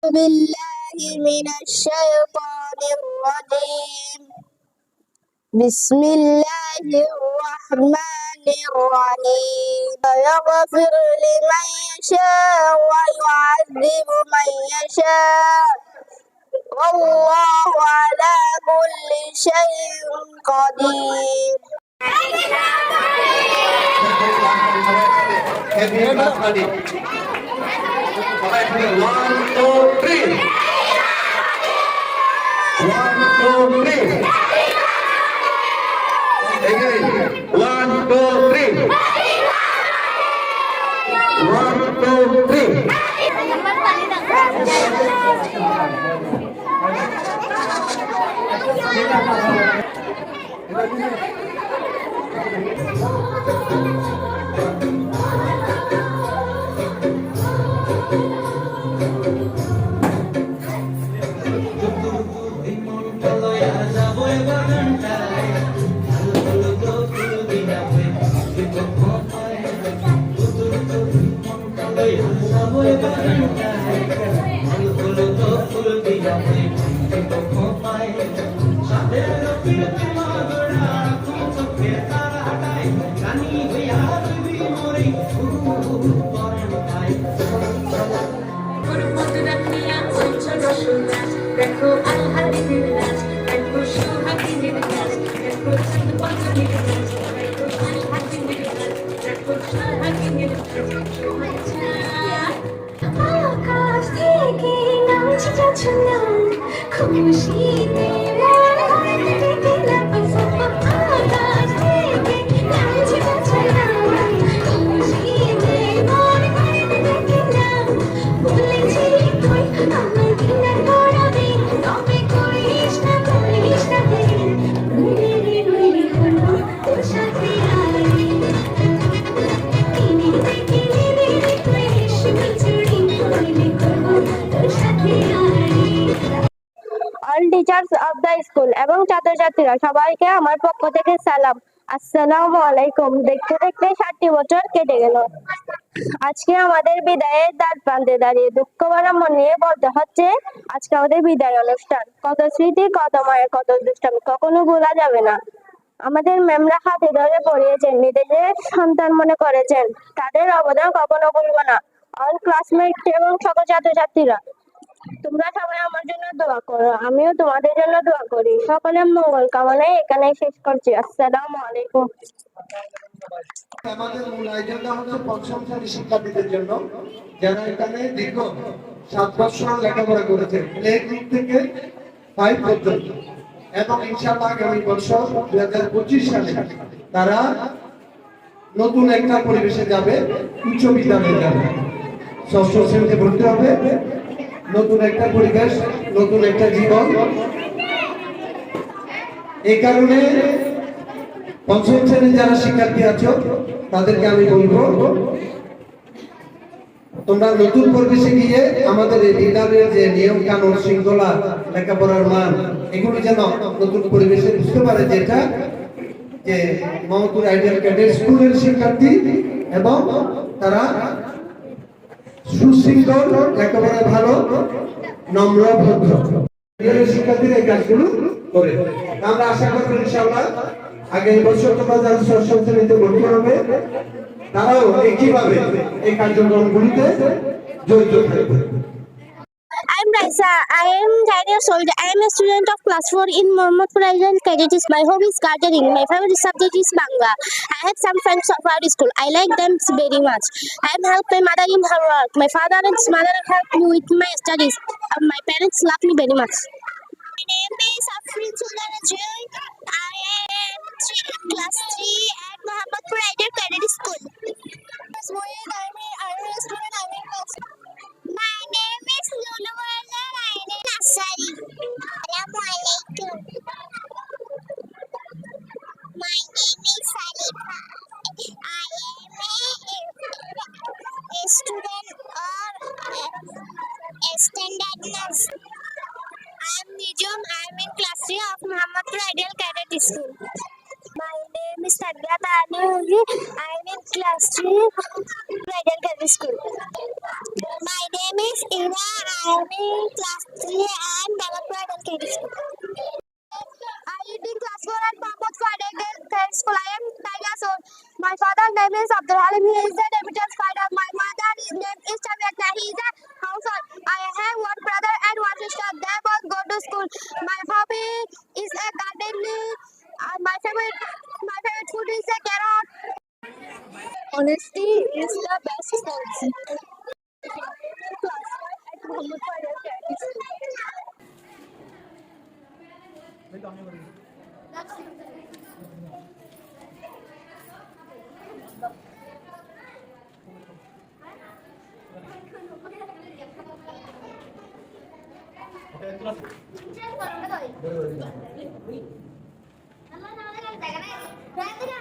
بالله من الشيطان الرجيم بسم الله الرحمن الرحيم يغفر لمن يشاء ويعذب من يشاء والله على كل شيء قدير. One, two, three. One, two, three. Again. One, two, three. One, two, three. দেখো আলহাদিনের নাচ, দেখো সোহাগিনের নাচ, দেখো চাঁদপাখির নাচ, দেখো আলহাদিনের নাচ, দেখো সোহাগিনের নাচ। আকাশ থেকে নামছে ঝুনা, খুশিতে মন হয়ে দিলাম সাফা। আকাশ থেকে নামছে ঝুনা, খুশিতে মন হয়ে দিলাম। বলেছি তুই আমার দিনের গড়াবে, তবে করিস না দেরি। রইলি হলো তোর সাথে আরে, কিনে দেরি তুই রেশমি চুড়ি, রইলি হলো তোর সাথে আরে। All teachers of the school এবং ছাত্রছাত্রীরা সবাইকে আমার পক্ষ থেকে সালাম। আসসালামু আলাইকুম। দেখতে দেখতে 60 বছর কেটে গেল। আজকে আমাদের বিদায়ের দ্বার প্রান্তে দাঁড়িয়ে দুঃখ ভরা মন নিয়ে বলতে হচ্ছে আজকে আমাদের বিদায় অনুষ্ঠান। কত স্মৃতি, কত মায়ের, কত দুষ্টামি কখনো ভোলা যাবে না। আমাদের ম্যামরা হাতে ধরে পড়িয়েছেন, নিজেদের সন্তান মনে করেছেন, তাদের অবদান কখনো ভুলবো না। অল ক্লাসমেট এবং সকল ছাত্রছাত্রীরা, তোমরা সবাই আমার জন্য দোয়া করো, আমিও তোমাদের জন্য দোয়া করি। সকলের মঙ্গল কামনায় এখানে শেষ করছি। আসসালামু আলাইকুম। আমাদের মূল আয়োজনটা হচ্ছে পঞ্চম শ্রেণীর শিক্ষার্থীদের জন্য, যারা এখানে দীর্ঘ 7 বছর লেখাপড়া করেছেন, প্লে গ্রুপ থেকে 5 পর্যন্ত, এবং ইনশাআল্লাহ আগামী বছর 2025 সালে তারা নতুন একটা পরিবেশে যাবে, উচ্চ বিদ্যালয়ে যাবে, 6ষ্ঠ শ্রেণীতে ভর্তি হবে। নতুন একটা পরিবেশ, নতুন একটা জীবন। এই কারণে পঞ্চম শ্রেণীর যারা শিক্ষার্থী আছো তাদেরকে আমি বলবো, তোমরা নতুন পরিবেশে গিয়ে আমাদের এই বিদ্যালয়ের যে নিয়ম কানুন, শৃঙ্খলা, লেখাপড়ার মান, এগুলো যেন নতুন পরিবেশে বুঝতে পারে, যেটা যে মোহাম্মদপুর আইডিয়াল ক্যাডেট স্কুলের শিক্ষার্থী, এবং তারা সুশৃঙ্খল, লেখাপড়ায় ভালো, নম্র, ভদ্র শিক্ষার্থীরা এই কাজগুলো করে। আমরা আশা করবো ইনশাআল্লাহ আগামী বছর তোমরা যারা 6ষ্ঠ শ্রেণীতে ভর্তি হবে তারাও একইভাবে এই কার্যক্রমগুলিতে জড়িত থাকবে। I'm Raisa. I am 10 years old. I am a student of class 4 in Mohammadpur Island Cadet. My hobby is gardening. My favorite subject is Bangla. I have some friends of our school. I like them very much. I am helped my mother in her work. My father and mother help me with my studies. My parents love me very much. My name is Afrin Sultana Joy. I am class 3 at Mohammadpur Island Cadet School. My name is Lulu Warner. I am in Asari. Assalamualaikum. My name is Salifa. I am a student or a standard nurse. I am Nijum. I am in class 3 of Mohammadpur Ideal Cadet School. My name is Tanya Tani. I am in class 3 Ideal Cadet School. My name is Ira. I am in class 3 and Bhagatpur LKG school. I live in class 4 at Mahmoud Friday Grade School. I am 9 years old. My father's name is Abdul Halim. He is a deputy fighter. My mother's name is Chamiyatna. He is a housewife. I have one brother and one sister. They both go to school. My hobby is a gardening. My favorite food is a carrot. Honesty is the best policy. Class 5 at Mahmoud Friday Grade School. Gracias.